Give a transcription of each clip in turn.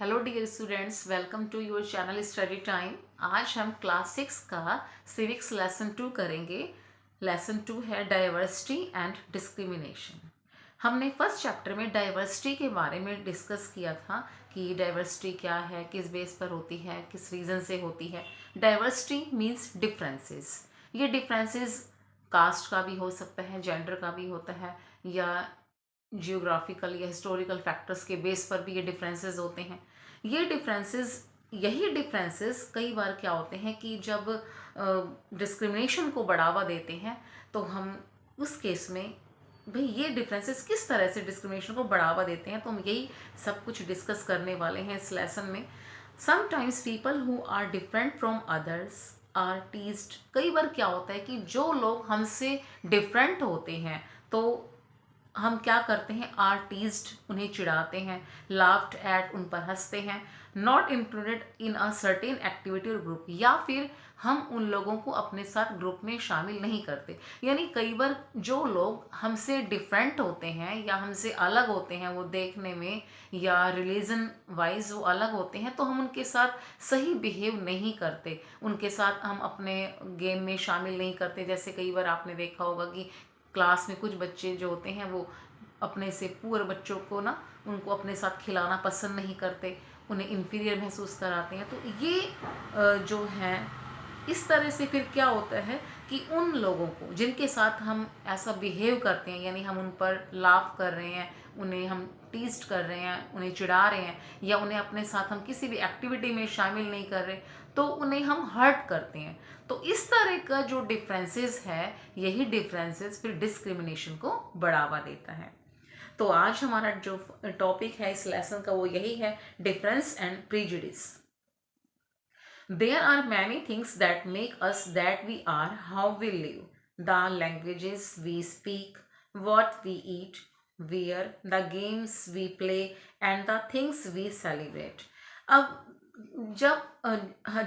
Hello dear students, welcome to your channel study time. आज हम class 6 का civics lesson 2 करेंगे। लेसन 2 है डाइवर्सिटी एंड डिस्क्रिमिनेशन। हमने फर्स्ट चैप्टर में डाइवर्सिटी के बारे में डिस्कस किया था कि डाइवर्सिटी क्या है, किस बेस पर होती है, किस रीज़न से होती है। Diversity means differences. ये डिफरेंसेस कास्ट का भी हो सकता है, जेंडर का भी होता है, या जियोग्राफिकल या हिस्टोरिकल फैक्टर्स के बेस पर भी ये डिफरेंसेस होते हैं। यही डिफरेंसेस कई बार क्या होते हैं कि जब डिस्क्रिमिनेशन को बढ़ावा देते हैं तो हम उस केस में भाई ये डिफरेंसेस किस तरह से डिस्क्रिमिनेशन को बढ़ावा देते हैं, तो हम यही सब कुछ डिस्कस करने वाले हैं इस लेसन में। Sometimes people who are different from others are teased. कई बार क्या होता है कि जो लोग हमसे डिफरेंट होते हैं तो हम क्या करते हैं, आर टीज्ड, उन्हें चिढ़ाते हैं, लाफ्ड एट, उन पर हंसते हैं, not included in a certain activity और ग्रुप, या फिर हम उन लोगों को अपने साथ ग्रुप में शामिल नहीं करते। यानी कई बार जो लोग हमसे डिफरेंट होते हैं या हमसे अलग होते हैं, वो देखने में या रिलीजन वाइज वो अलग होते हैं, तो हम उनके साथ सही बिहेव नहीं करते, उनके साथ हम अपने गेम में शामिल नहीं करते। जैसे कई बार आपने देखा होगा कि क्लास में कुछ बच्चे जो होते हैं वो अपने से पुअर बच्चों को ना, उनको अपने साथ खिलाना पसंद नहीं करते, उन्हें इन्फीरियर महसूस कराते हैं। तो ये जो है, इस तरह से फिर क्या होता है कि उन लोगों को जिनके साथ हम ऐसा बिहेव करते हैं, यानी हम उन पर लाफ कर रहे हैं, उन्हें हम टीस्ट कर रहे हैं, उन्हें चिढ़ा रहे हैं, या उन्हें अपने साथ हम किसी भी एक्टिविटी में शामिल नहीं कर रहे, तो उन्हें हम हर्ट करते हैं। तो इस तरह का जो डिफरेंसेस है, यही डिफरेंसेस फिर डिस्क्रिमिनेशन को बढ़ावा देता है। तो आज हमारा जो टॉपिक है इस लेसन का वो यही है, difference and prejudice. There are many things that make us that we are, how we live, the languages we speak, what we eat, where, the games we play, and the things we celebrate. अब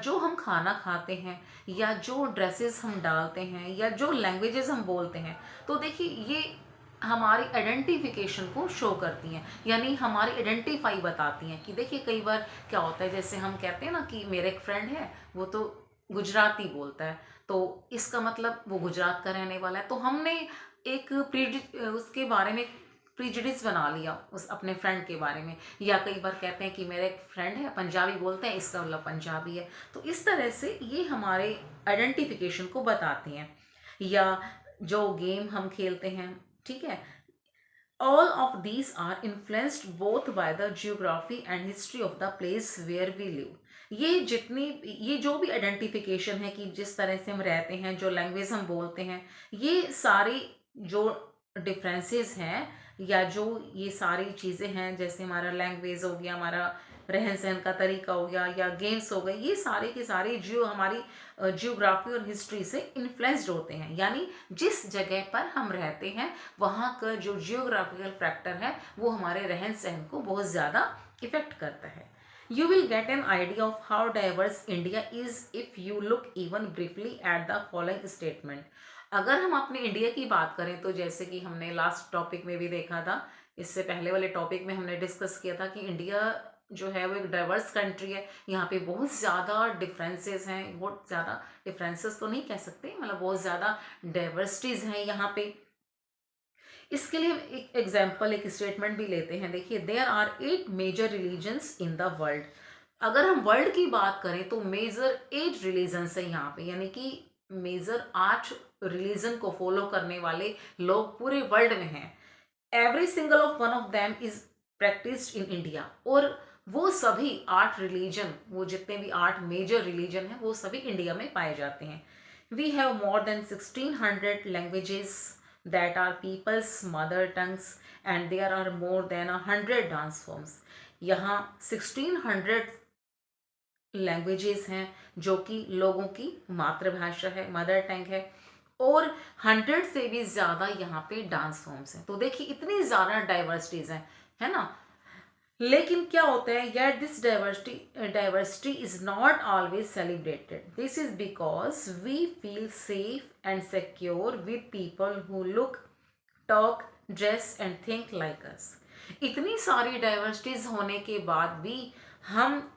जो हम खाना खाते हैं, या जो dresses हम डालते हैं, या जो लैंग्वेजेस हम बोलते हैं, तो देखिए ये हमारी आइडेंटिफिकेशन को शो करती हैं, यानी हमारी आइडेंटिफाई बताती हैं। कि देखिए कई बार क्या होता है, जैसे हम कहते हैं ना कि मेरे एक फ्रेंड है, वो तो गुजराती बोलता है, तो इसका मतलब वो गुजरात का रहने वाला है। तो हमने एक उसके बारे में प्रिजुडिस बना लिया उस अपने फ्रेंड के बारे में। या कई बार कहते हैं कि मेरा एक फ्रेंड है पंजाबी बोलते हैं, इसका मतलब पंजाबी है। तो इस तरह से ये हमारे आइडेंटिफिकेशन को बताती हैं। या जो गेम हम खेलते हैं, ठीक है, all of these are influenced both by the geography and history of the place where we live। ये जो भी आइडेंटिफिकेशन है कि जिस तरह से हम रहते हैं, जो लैंग्वेज हम बोलते हैं, ये सारी जो डिफरेंसेस हैं, या जो ये सारी चीज़ें हैं, जैसे हमारा लैंग्वेज हो गया, हमारा रहन सहन का तरीका हो गया, या गेम्स हो गए, ये सारे के सारे जो हमारी जियोग्राफी और हिस्ट्री से इन्फ्लुएंस्ड होते हैं। यानी जिस जगह पर हम रहते हैं वहाँ का जो जियोग्राफिकल फैक्टर है वो हमारे रहन सहन को बहुत ज़्यादा इफेक्ट करता है। You will get an idea of how diverse India is if you look even briefly at the following statement। अगर हम अपने इंडिया की बात करें तो जैसे कि हमने लास्ट टॉपिक में भी देखा था, इससे पहले वाले टॉपिक में हमने डिस्कस किया था कि इंडिया जो है वो एक डाइवर्स कंट्री है। यहाँ पे बहुत ज़्यादा डिफरेंसेस हैं, बहुत ज़्यादा डिफरेंसेस तो नहीं कह सकते, मतलब बहुत ज़्यादा डाइवर्सिटीज़ हैं यहाँ पे। इसके लिए एक एग्जाम्पल, एक स्टेटमेंट भी लेते हैं। देखिए, there are 8 major religions in the world. अगर हम वर्ल्ड की बात करें तो मेजर 8 रिलीजन्स है यहाँ पे, यानी कि मेजर 8 रिलीजन को फॉलो करने वाले लोग पूरे वर्ल्ड में हैं। Every single of one of them is practised in India. और वो सभी 8 रिलीजन, वो जितने भी 8 मेजर रिलीजन हैं, वो सभी इंडिया में पाए जाते हैं। We have more than 1600 languages that are people's mother tongues and there are more than 100 dance forms। यहाँ 1600 लैंग्वेजेस हैं जो कि लोगों की मातृभाषा है, मदर टंग है, और 100 से भी ज़्यादा यहाँ पे डांस फॉर्म्स हैं। तो देखिए इतनी ज़्यादा डाइवर्सिटीज़ हैं, है ना। लेकिन क्या होता है, yet this diversity is not always celebrated। This is because we feel safe and secure with people who look, talk, dress and think like us। इतनी सारी डाइवर्सिटीज होने के बाद भी हम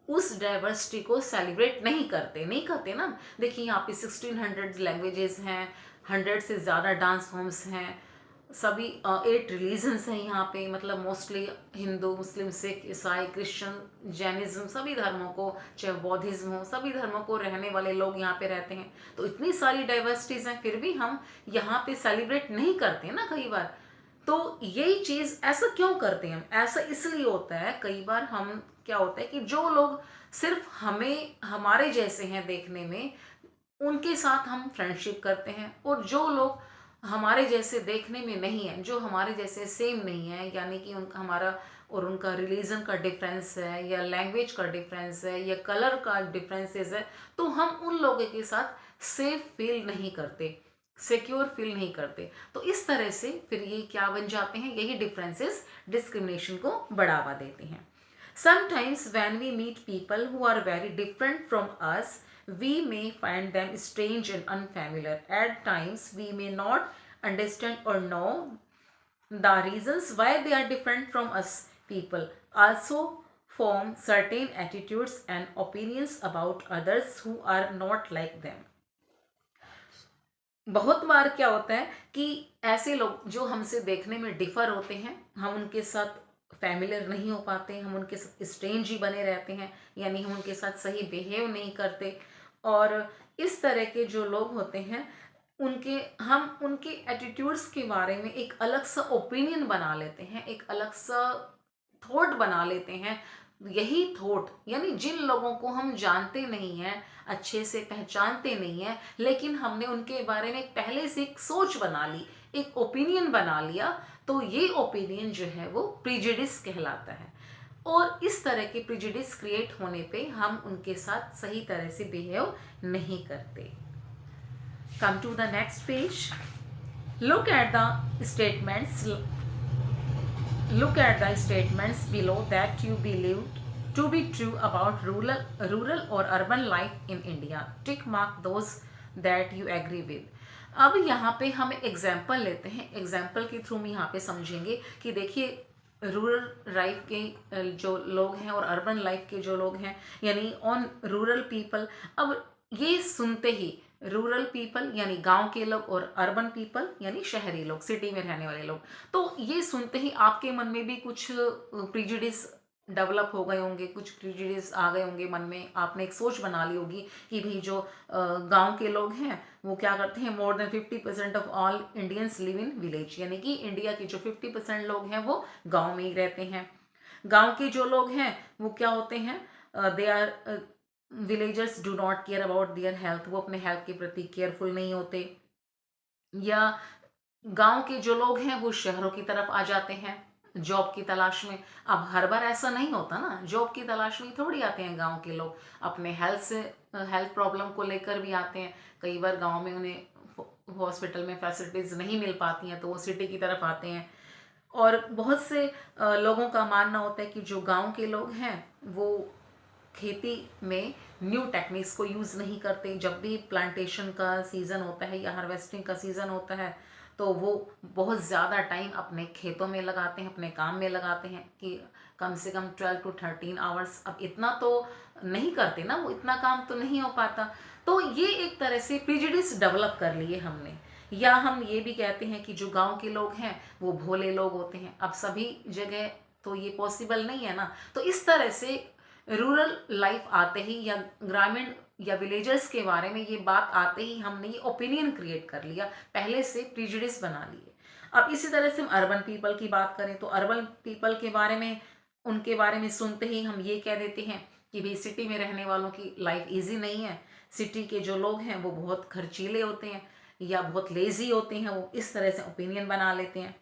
उस डाइवर्सिटी को सेलिब्रेट नहीं करते ना। देखिए यहाँ पे 1600 लैंग्वेजेस हैं, 100 से ज़्यादा डांस फॉर्म्स हैं, सभी 8 रिलीजन्स हैं यहाँ पे, मतलब मोस्टली हिंदू, मुस्लिम, सिख, ईसाई, क्रिश्चियन, जैनिज्म, सभी धर्मों को, चाहे बौद्धिज्म हो, सभी धर्मों को रहने वाले लोग यहाँ पे रहते हैं। तो इतनी सारी डाइवर्सिटीज़ हैं, फिर भी हम यहाँ पे सेलिब्रेट नहीं करते ना कई बार। तो यही चीज़, ऐसा क्यों करते हैं हम? ऐसा इसलिए होता है, कई बार हम क्या होता है कि जो लोग सिर्फ हमें हमारे जैसे हैं देखने में, उनके साथ हम फ्रेंडशिप करते हैं, और जो लोग हमारे जैसे देखने में नहीं है, जो हमारे जैसे सेम नहीं है, यानी कि उनका हमारा और उनका रिलीजन का डिफरेंस है, या लैंग्वेज का डिफरेंस है, या कलर का डिफरेंसेस है, तो हम उन लोगों के साथ सेफ फील नहीं करते, सिक्योर फील नहीं करते। तो इस तरह से फिर ये क्या बन जाते हैं, यही डिफरेंसेस डिस्क्रिमिनेशन को बढ़ावा देते हैं। Sometimes when we meet people who are very different from us, we may find them strange and unfamiliar. At times, we may not understand or know the reasons why they are different from us. People also form certain attitudes and opinions about others who are not like them. बहुत बार क्या होता है कि ऐसे लोग जो हमसे देखने में डिफर होते हैं, हम उनके साथ फैमिलियर नहीं हो पाते, हम उनके साथ स्ट्रेंज ही बने रहते हैं, यानी हम उनके साथ सही बिहेव नहीं करते। और इस तरह के जो लोग होते हैं, हम उनके एटीट्यूड्स के बारे में एक अलग सा ओपिनियन बना लेते हैं, एक अलग सा थॉट बना लेते हैं। यही थॉट, यानी जिन लोगों को हम जानते नहीं हैं, अच्छे से पहचानते नहीं हैं, लेकिन हमने उनके बारे में पहले से एक सोच बना ली, एक ओपिनियन बना लिया, तो ये ओपिनियन जो है वो प्रिजुडिस कहलाता है। और इस तरह के प्रिजुडिस क्रिएट होने पे हम उनके साथ सही तरह से बिहेव नहीं करते। Come to the next page. Look at the statements Look at the statements below that you believe to be true about rural or urban life in India. Tick mark those that you agree with. अब यहाँ पे हम example लेते हैं, example के through हम यहाँ पे समझेंगे कि देखिए रूरल लाइफ के जो लोग हैं और अर्बन लाइफ के जो लोग हैं, यानी ऑन रूरल पीपल। अब ये सुनते ही रूरल पीपल यानी गांव के लोग, और अर्बन पीपल यानी शहरी लोग, सिटी में रहने वाले लोग, तो ये सुनते ही आपके मन में भी कुछ प्रिजुडिस डेवलप हो गए होंगे, कुछ प्रिजुडिस आ गए होंगे मन में। आपने एक सोच बना ली होगी कि भाई जो गांव के लोग हैं वो क्या करते हैं, more than 50% of all Indians live in village, यानी कि इंडिया के जो 50% लोग हैं वो गाँव में ही रहते हैं। गाँव के जो लोग हैं वो क्या होते हैं, they are villagers do not care about their health, वो अपने हेल्थ के प्रति केयरफुल नहीं होते। या गांव के जो लोग हैं वो शहरों की तरफ आ जाते हैं जॉब की तलाश में। अब हर बार ऐसा नहीं होता ना, जॉब की तलाश में थोड़ी आते हैं गांव के लोग, अपने हेल्थ प्रॉब्लम को लेकर भी आते हैं। कई बार गांव में उन्हें हॉस्पिटल में फैसिलिटीज़ नहीं मिल पाती हैं तो वो सिटी की तरफ आते हैं। और बहुत से लोगों का मानना होता है कि जो गांव के लोग हैं वो खेती में न्यू टेक्निक्स को यूज़ नहीं करते। जब भी प्लांटेशन का सीज़न होता है या हार्वेस्टिंग का सीज़न होता है तो वो बहुत ज़्यादा टाइम अपने खेतों में लगाते हैं, अपने काम में लगाते हैं कि कम से कम 12 to 13 आवर्स। अब इतना तो नहीं करते ना, वो इतना काम तो नहीं हो पाता। तो ये एक तरह से प्रिजुडिस डेवलप कर लिए हमने। या हम ये भी कहते हैं कि जो गांव के लोग हैं वो भोले लोग होते हैं। अब सभी जगह तो ये पॉसिबल नहीं है ना, तो इस तरह से रूरल लाइफ आते ही या ग्रामीण या विलेजर्स के बारे में ये बात आते ही हमने ये ओपिनियन क्रिएट कर लिया, पहले से प्रिजुडिस बना लिए। अब इसी तरह से हम अर्बन पीपल की बात करें तो अर्बन पीपल के बारे में, उनके बारे में सुनते ही हम ये कह देते हैं कि भाई सिटी में रहने वालों की लाइफ ईजी नहीं है, सिटी के जो लोग हैं वो बहुत खर्चीले होते हैं या बहुत लेजी होते हैं, वो इस तरह से ओपिनियन बना लेते हैं।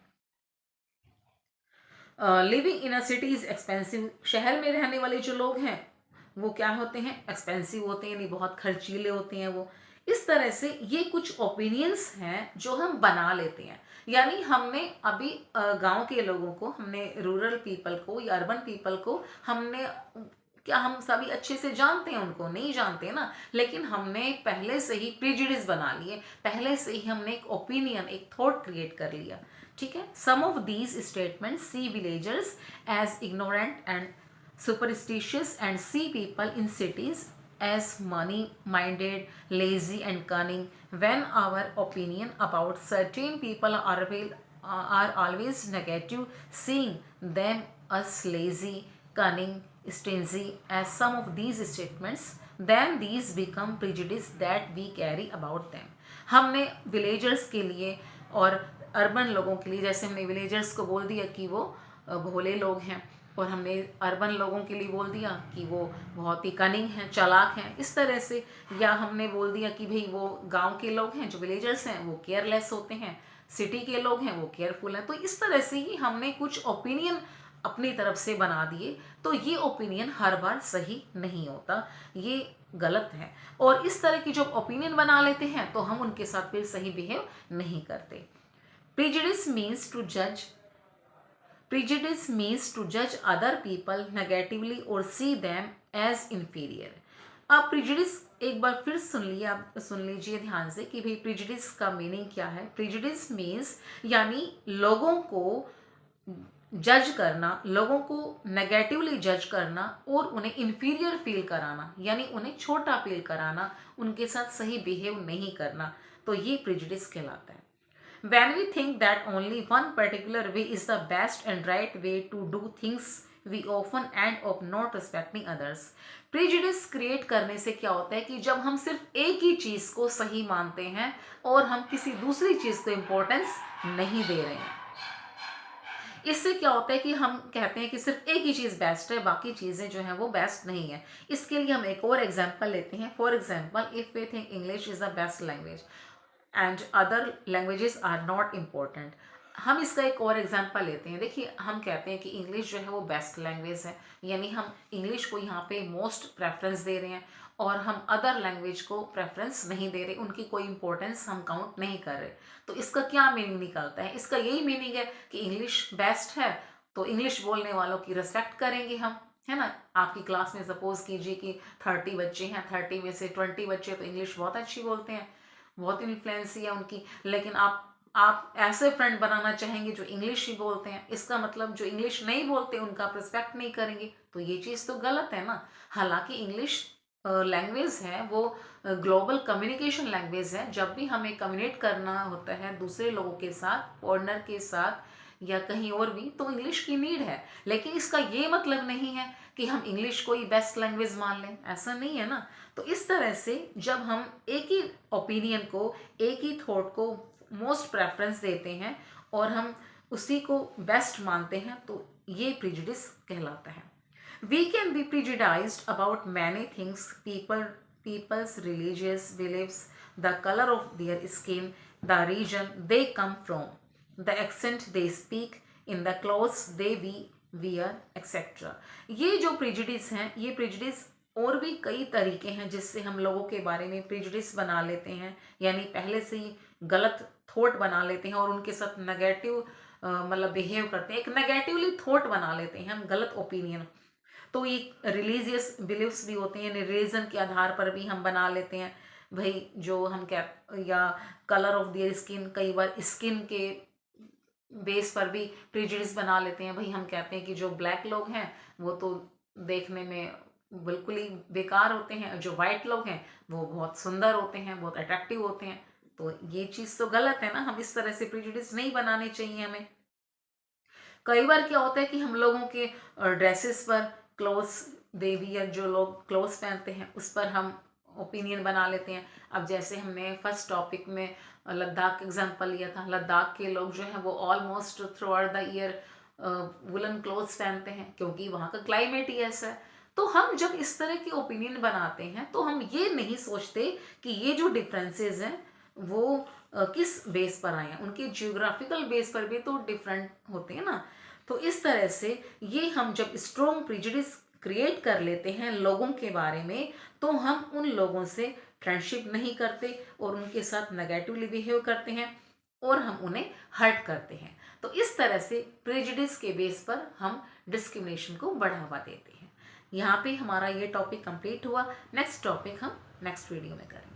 Living in a city is expensive, शहर में रहने वाले जो लोग हैं वो क्या होते हैं, एक्सपेंसिव होते हैं, यानी बहुत खर्चीले होते हैं वो। इस तरह से ये कुछ ओपिनियंस हैं जो हम बना लेते हैं। यानी हमने अभी गांव के लोगों को, हमने रूरल पीपल को या अर्बन पीपल को, हमने क्या हम सभी अच्छे से जानते हैं? उनको नहीं जानते ना, लेकिन हमने पहले से ही प्रिजुडिस बना लिए, पहले से ही हमने एक ओपिनियन, एक थॉट क्रिएट कर लिया। ठीक है। Some of these statements see villagers as ignorant and superstitious and see people in cities as money minded, lazy and cunning. When our opinion about certain people are always negative, seeing them as lazy, cunning, stingy as some of these statements, then these become prejudice that we carry about them. हमने villagers के लिए और urban लोगों के लिए, जैसे हमने villagers को बोल दिया कि वो भोले लोग हैं, और हमने अर्बन लोगों के लिए बोल दिया कि वो बहुत ही कनिंग हैं, चालाक हैं, इस तरह से। या हमने बोल दिया कि भाई वो गांव के लोग हैं, जो विलेजर्स हैं, वो केयरलेस होते हैं, सिटी के लोग हैं वो केयरफुल हैं। तो इस तरह से ही हमने कुछ ओपिनियन अपनी तरफ से बना दिए। तो ये ओपिनियन हर बार सही नहीं होता, ये गलत है। और इस तरह की जब ओपिनियन बना लेते हैं तो हम उनके साथ फिर सही बिहेव नहीं करते। Prejudice means to judge other people negatively or see them as inferior। अब प्रिजुडिस एक बार फिर सुन लीजिए ध्यान से कि भाई प्रिजुडिस का मीनिंग क्या है। प्रिजुडिस मीन्स यानी लोगों को जज करना, लोगों को नेगेटिवली जज करना और उन्हें इंफीरियर फील कराना, यानी उन्हें छोटा फील कराना, उनके साथ सही बिहेव नहीं करना। तो ये प्रिजुडिस कहलाता है। When we think that only one particular way is the best and right way to do things, we often end up not respecting others। Prejudice create करने से क्या होता है कि जब हम सिर्फ एक ही चीज़ को सही मानते हैं और हम किसी दूसरी चीज़ को इम्पोर्टेंस नहीं दे रहे हैं, इससे क्या होता है कि हम कहते हैं कि सिर्फ एक ही चीज़ बेस्ट है, बाकी चीज़ें जो हैं वो बेस्ट नहीं है। इसके लिए हम एक और एग्जाम्पल लेते हैं। For example, if we think English is the best language and other languages are not important. हम इसका एक और एग्जांपल लेते हैं। देखिए, हम कहते हैं कि इंग्लिश जो है वो बेस्ट लैंग्वेज है, यानी हम इंग्लिश को यहाँ पे मोस्ट प्रेफरेंस दे रहे हैं और हम अदर लैंग्वेज को प्रेफरेंस नहीं दे रहे, उनकी कोई इंपॉर्टेंस हम काउंट नहीं कर रहे। तो इसका क्या मीनिंग निकलता है? इसका यही मीनिंग है कि इंग्लिश बेस्ट है तो इंग्लिश बोलने वालों की रिस्पेक्ट करेंगे हम, है ना। आपकी क्लास में सपोज कीजिए कि 30 बच्चे हैं, 30 में से 20 बच्चे तो इंग्लिश बहुत अच्छी बोलते हैं, बहुत इन्फ्लुएंसी है उनकी, लेकिन आप ऐसे फ्रेंड बनाना चाहेंगे जो इंग्लिश ही बोलते हैं। इसका मतलब जो इंग्लिश नहीं बोलते उनका आप रिस्पेक्ट नहीं करेंगे, तो ये चीज़ तो गलत है ना। हालांकि इंग्लिश लैंग्वेज है वो ग्लोबल कम्युनिकेशन लैंग्वेज है। जब भी हमें कम्युनिकेट करना होता है दूसरे लोगों के साथ, फॉरेनर के साथ या कहीं और भी, तो इंग्लिश की नीड है। लेकिन इसका ये मतलब नहीं है कि हम इंग्लिश को ही बेस्ट लैंग्वेज मान लें, ऐसा नहीं है ना। तो इस तरह से जब हम एक ही ओपिनियन को, एक ही थॉट को मोस्ट प्रेफरेंस देते हैं और हम उसी को बेस्ट मानते हैं, तो ये प्रिजुडिस कहलाता है। We can be prejudiced about many things: people's religious beliefs, the color of their skin, the region they come from, the accent they speak, in the clothes they wear, etc। ये जो prejudice हैं, ये prejudice और भी कई तरीके हैं जिससे हम लोगों के बारे में प्रिजुडिस बना लेते हैं, यानी पहले से ही गलत थॉट बना लेते हैं और उनके साथ नेगेटिव मतलब बिहेव करते हैं, एक नेगेटिवली थॉट बना लेते हैं हम, गलत ओपिनियन। तो ये रिलीजियस बिलीव्स भी होते हैं, रिलीजन के आधार पर भी हम बना लेते हैं भाई, जो हम क्या, या कलर ऑफ देयर स्किन, कई बार स्किन के बेस पर भी प्रेजुडिस बना लेते हैं। भाई हम कहते हैं कि जो ब्लैक लोग हैं वो तो देखने में बिल्कुल ही बेकार होते हैं, जो वाइट लोग हैं वो बहुत सुंदर होते हैं, बहुत अट्रैक्टिव होते हैं। तो ये चीज़ तो गलत है ना, हम इस तरह से प्रेजुडिस नहीं बनाने चाहिए हमें। कई बार क्या होता है कि हम लोगों के ड्रेसेस पर, क्लोथ्स देवी या जो लोग क्लोथ्स पहनते हैं उस पर हम ओपिनियन बना लेते हैं। अब जैसे हमने फर्स्ट टॉपिक में लद्दाख एग्जांपल लिया था, लद्दाख के लोग जो हैं वो almost through out the year woollen clothes पहनते हैं क्योंकि वहाँ का क्लाइमेट ही ऐसा है। तो हम जब इस तरह की ओपिनियन बनाते हैं तो हम ये नहीं सोचते कि ये जो डिफरेंसेस हैं वो किस बेस पर आए हैं, उनके जियोग्राफिकल बेस पर भी तो डिफरेंट होते हैं ना। तो इस तरह से ये हम जब स्ट्रॉन्ग प्रेजुडिस क्रिएट कर लेते हैं लोगों के बारे में, तो हम उन लोगों से फ्रेंडशिप नहीं करते और उनके साथ नेगेटिवली बिहेव करते हैं और हम उन्हें हर्ट करते हैं। तो इस तरह से प्रेजुडिस के बेस पर हम डिस्क्रिमिनेशन को बढ़ावा देते हैं। यहाँ पे हमारा ये टॉपिक कंप्लीट हुआ। नेक्स्ट टॉपिक हम नेक्स्ट वीडियो में करेंगे।